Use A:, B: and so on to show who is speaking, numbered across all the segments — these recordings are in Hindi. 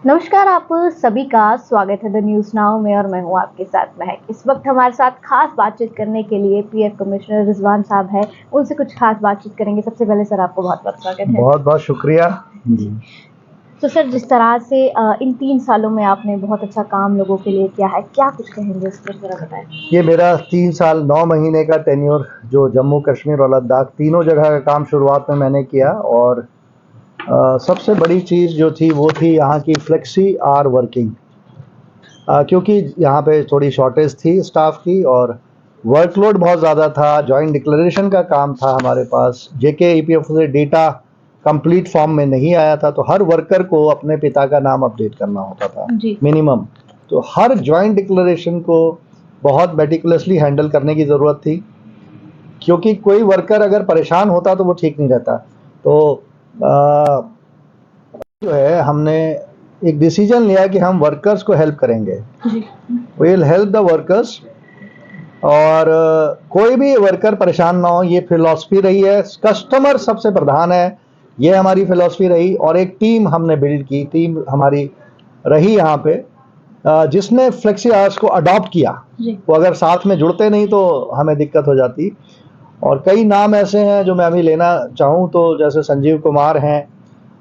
A: नमस्कार, आप सभी का स्वागत है द न्यूज़ नाउ में और मैं हूं आपके साथ महक। इस वक्त हमारे साथ खास बातचीत करने के लिए पीएफ कमिश्नर रिजवान साहब हैं। उनसे कुछ खास बातचीत करेंगे। सबसे पहले सर आपको बहुत बहुत स्वागत है।
B: बहुत बहुत शुक्रिया।
A: तो सर, जिस तरह से इन 3 सालों में आपने बहुत अच्छा काम लोगों के लिए किया है, क्या कुछ कहेंगे इस पर जरा बताएं।
B: ये मेरा 3 साल 9 महीने का टेन्योर जो जम्मू कश्मीर और लद्दाख तीनों जगह का काम शुरुआत में मैंने किया। और सबसे बड़ी चीज़ जो थी वो थी यहाँ की फ्लेक्सी आवर वर्किंग, क्योंकि यहाँ पे थोड़ी शॉर्टेज थी स्टाफ की और वर्कलोड बहुत ज़्यादा था। जॉइंट डिक्लेरेशन का काम था हमारे पास, जेके ईपीएफओ से डेटा कंप्लीट फॉर्म में नहीं आया था, तो हर वर्कर को अपने पिता का नाम अपडेट करना होता था मिनिमम। तो हर जॉइंट डिक्लेरेशन को बहुत मेटिकुलसली हैंडल करने की ज़रूरत थी, क्योंकि कोई वर्कर अगर परेशान होता तो वो ठीक नहीं रहता। तो जो है हमने एक डिसीजन लिया कि हम वर्कर्स को हेल्प करेंगे, we will help the workers. और कोई भी वर्कर परेशान ना हो, ये फिलॉसफी रही है। कस्टमर सबसे प्रधान है, ये हमारी फिलॉसफी रही। और एक टीम हमने बिल्ड की, टीम हमारी रही यहाँ पे जिसने फ्लेक्सी आवर्स को अडॉप्ट किया। वो अगर साथ में जुड़ते नहीं तो हमें दिक्कत हो जाती। और कई नाम ऐसे हैं जो मैं अभी लेना चाहूँ, तो जैसे संजीव कुमार हैं,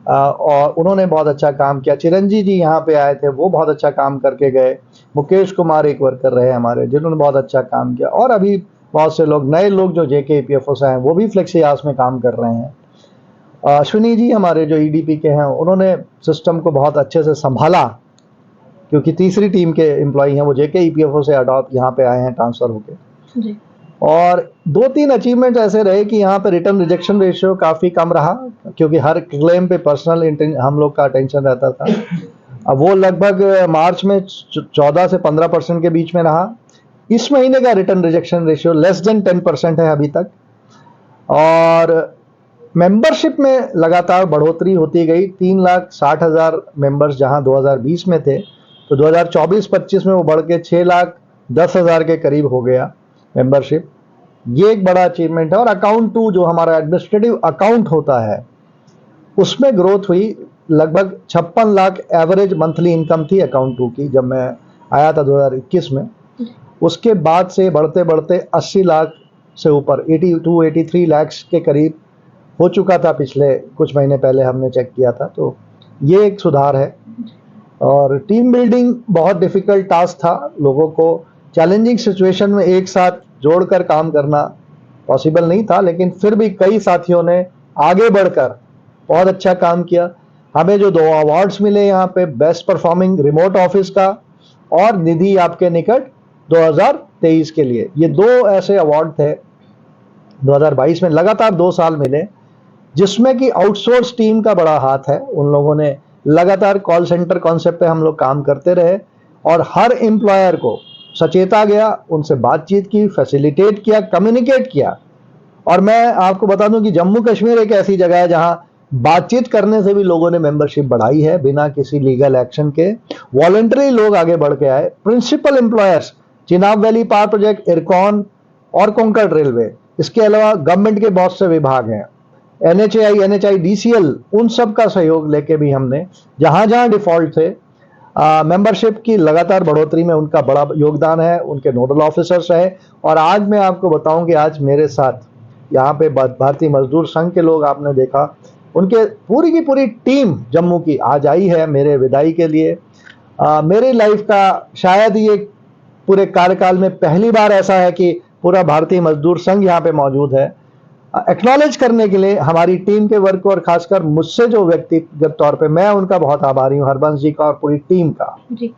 B: और उन्होंने बहुत अच्छा काम किया। चिरंजीव जी यहाँ पे आए थे, वो बहुत अच्छा काम करके गए। मुकेश कुमार एक वर्कर रहे हमारे, जिन्होंने बहुत अच्छा काम किया। और अभी बहुत से लोग, नए लोग जो जेके ईपीएफओ से हैं, वो भी फ्लेक्सी आवर्स में काम कर रहे हैं। अश्विनी जी हमारे जो ईडीपी के हैं, उन्होंने सिस्टम को बहुत अच्छे से संभाला, क्योंकि तीसरी टीम के एम्प्लॉई हैं, वो जेके ईपीएफओ से अडॉप्ट यहाँ पे आए हैं ट्रांसफ़र होके। और 2-3 अचीवमेंट ऐसे रहे कि यहाँ पे रिटर्न रिजेक्शन रेशियो काफ़ी कम रहा, क्योंकि हर क्लेम पे पर्सनल हम लोग का अटेंशन रहता था। अब वो लगभग मार्च में 14 से 15% के बीच में रहा। इस महीने का return rejection ratio less than 10% है अभी तक। और मेंबरशिप में लगातार बढ़ोतरी होती गई। 3,60,000 मेंबर्स जहां 2020 में थे, तो 2024-25 में वो बढ़ के 6,10,000 के करीब हो गया मेंबरशिप। ये एक बड़ा अचीवमेंट है। और अकाउंट 2 जो हमारा एडमिनिस्ट्रेटिव अकाउंट होता है, उसमें ग्रोथ हुई। लगभग 56 लाख एवरेज मंथली इनकम थी अकाउंट 2 की जब मैं आया था 2021 में। उसके बाद से बढ़ते बढ़ते 80 लाख से ऊपर 82-83 लाख के करीब हो चुका था। पिछले कुछ महीने पहले हमने चेक किया था, तो ये एक सुधार है। और टीम बिल्डिंग बहुत डिफिकल्ट टास्क था। लोगों को चैलेंजिंग सिचुएशन में एक साथ जोड़कर काम करना पॉसिबल नहीं था, लेकिन फिर भी कई साथियों ने आगे बढ़कर बहुत अच्छा काम किया। हमें जो 2 अवार्ड्स मिले यहाँ पे, बेस्ट परफॉर्मिंग रिमोट ऑफिस का और निधि आपके निकट 2023 के लिए, ये 2 ऐसे अवार्ड थे 2022 में लगातार 2 साल मिले, जिसमें कि आउटसोर्स टीम का बड़ा हाथ है। उन लोगों ने लगातार कॉल सेंटर कॉन्सेप्ट पे हम लोग काम करते रहे और हर एम्प्लॉयर को सचेता गया, उनसे बातचीत की, फैसिलिटेट किया, कम्युनिकेट किया। और मैं आपको बता दूं कि जम्मू कश्मीर एक ऐसी जगह है जहां बातचीत करने से भी लोगों ने मेंबरशिप बढ़ाई है, बिना किसी लीगल एक्शन के। वॉलंटरी लोग आगे बढ़ के आए। Principal employers Chenab valley power project, Ircon और कोंकण रेलवे, इसके अलावा गवर्नमेंट के बहुत से विभाग हैं, एनएचआई, डीसीएल, उन सब का सहयोग लेके भी हमने जहां जहां डिफॉल्ट थे, मेंबरशिप की लगातार बढ़ोतरी में उनका बड़ा योगदान है। उनके नोडल ऑफिसर्स रहे। और आज मैं आपको बताऊं कि आज मेरे साथ यहाँ पे भारतीय मजदूर संघ के लोग आपने देखा, उनके पूरी की पूरी टीम जम्मू की आज आई है मेरे विदाई के लिए। मेरी लाइफ का शायद ये पूरे कार्यकाल में पहली बार ऐसा है कि पूरा भारतीय मजदूर संघ यहाँ पे मौजूद है, एक्नॉलेज करने के लिए हमारी टीम के वर्क को। और खासकर मुझसे जो व्यक्तिगत तौर पे मैं उनका बहुत आभारी हूँ, हरबंस जी का और पूरी टीम का जी।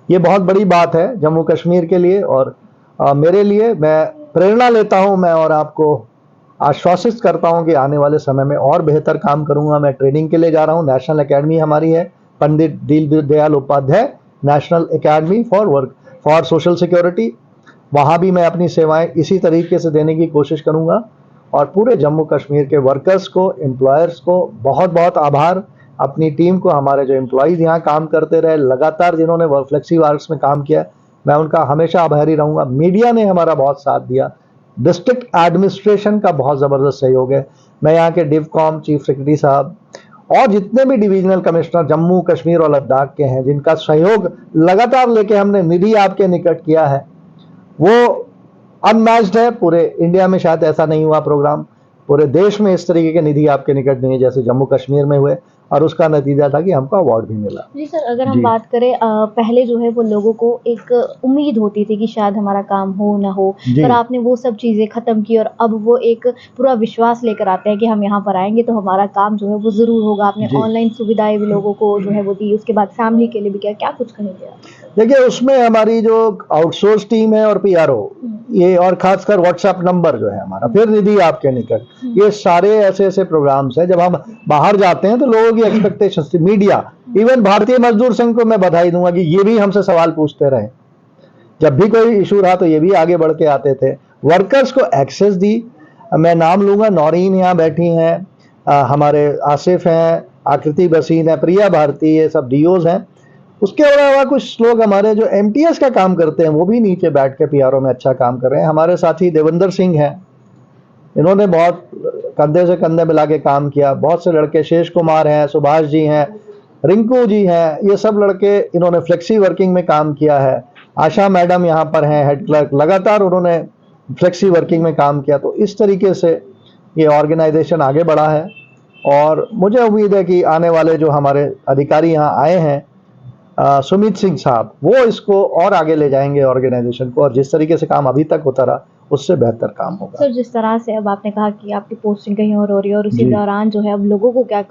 B: ये बहुत बड़ी बात है जम्मू कश्मीर के लिए और मेरे लिए। मैं प्रेरणा लेता हूँ मैं, और आपको आश्वासित करता हूँ कि आने वाले समय में और बेहतर काम करूंगा। मैं ट्रेनिंग के लिए जा रहा हूँ। नेशनल एकेडमी हमारी है, Pandit Deendayal Upadhyay national academy for social security. वहाँ भी मैं अपनी सेवाएं इसी तरीके से देने की कोशिश करूंगा। और पूरे जम्मू कश्मीर के वर्कर्स को, एम्प्लॉयर्स को बहुत बहुत आभार। अपनी टीम को, हमारे जो एम्प्लॉयज़ यहाँ काम करते रहे लगातार, जिन्होंने फ्लेक्सी आवर्स में काम किया, मैं उनका हमेशा आभारी रहूँगा। मीडिया ने हमारा बहुत साथ दिया। डिस्ट्रिक्ट एडमिनिस्ट्रेशन का बहुत ज़बरदस्त सहयोग है। मैं यहाँ के डिवकॉम चीफ सेक्रेटरी साहब और जितने भी डिविजनल कमिश्नर जम्मू कश्मीर और लद्दाख के हैं, जिनका सहयोग लगातार लेके हमने निधि आपके निकट किया है, वो अनमैच्ड है। पूरे इंडिया में शायद ऐसा नहीं हुआ प्रोग्राम, पूरे देश में इस तरीके के निधि आपके निकट नहीं है जैसे जम्मू कश्मीर में हुए, और उसका नतीजा था कि हमको अवार्ड भी मिला।
A: जी सर, अगर हम
B: जी।
A: बात करें पहले जो है वो लोगों को एक उम्मीद होती थी कि शायद हमारा काम हो ना हो,
B: जी।
A: पर आपने वो सब चीज़ें ख़त्म की और अब वो एक पूरा विश्वास लेकर आते हैं कि हम यहाँ पर आएँगे तो हमारा काम जो है वो ज़रूर होगा। आपने
B: जी।
A: ऑनलाइन सुविधाएँ भी लोगों को जो है वो दी, उसके बाद फैमिली के लिए भी किया, क्या कुछ कहेंगे आप?
B: देखिए, उसमें हमारी जो आउटसोर्स टीम है और पीआरओ, ये और खासकर व्हाट्सएप नंबर जो है हमारा, फिर निधि आपके निकट, ये सारे ऐसे ऐसे प्रोग्राम्स हैं। जब हम बाहर जाते हैं तो लोगों की एक्सपेक्टेशंस थी, मीडिया, इवन भारतीय मजदूर संघ को मैं बधाई दूंगा कि ये भी हमसे सवाल पूछते रहे। जब भी कोई इशू रहा तो ये भी आगे बढ़ के आते थे, वर्कर्स को एक्सेस दी। मैं नाम लूंगा, नौरीन यहाँ बैठी हैं, हमारे आसिफ हैं, आकृति बसीन है, प्रिया भारती, ये सब डीओज हैं। उसके अलावा कुछ लोग हमारे जो एमटीएस का काम करते हैं वो भी नीचे बैठ के पीआरओ में अच्छा काम कर रहे हैं। हमारे साथी देवेंद्र सिंह हैं, इन्होंने बहुत कंधे से कंधे मिला के काम किया। बहुत से लड़के, शेष कुमार हैं, सुभाष जी हैं, रिंकू जी हैं, ये सब लड़के इन्होंने फ्लेक्सी वर्किंग में काम किया है। आशा मैडम यहाँ पर हैं, हेड क्लर्क, लगातार उन्होंने फ्लेक्सी वर्किंग में काम किया। तो इस तरीके से ये ऑर्गेनाइजेशन आगे बढ़ा है, और मुझे उम्मीद है कि आने वाले जो हमारे अधिकारी यहाँ आए हैं, सुमित सिंह साहब, वो इसको और आगे ले जाएंगे ऑर्गेनाइजेशन को, और जिस तरीके से काम अभी तक होता रहा उससे बेहतर काम होगा।
A: सर, जिस तरह से अब आपने कहा कि आपकी पोस्टिंग कहीं और हो रही है और उसी
B: जी।
A: दौरान जो है अब लोगों को क्या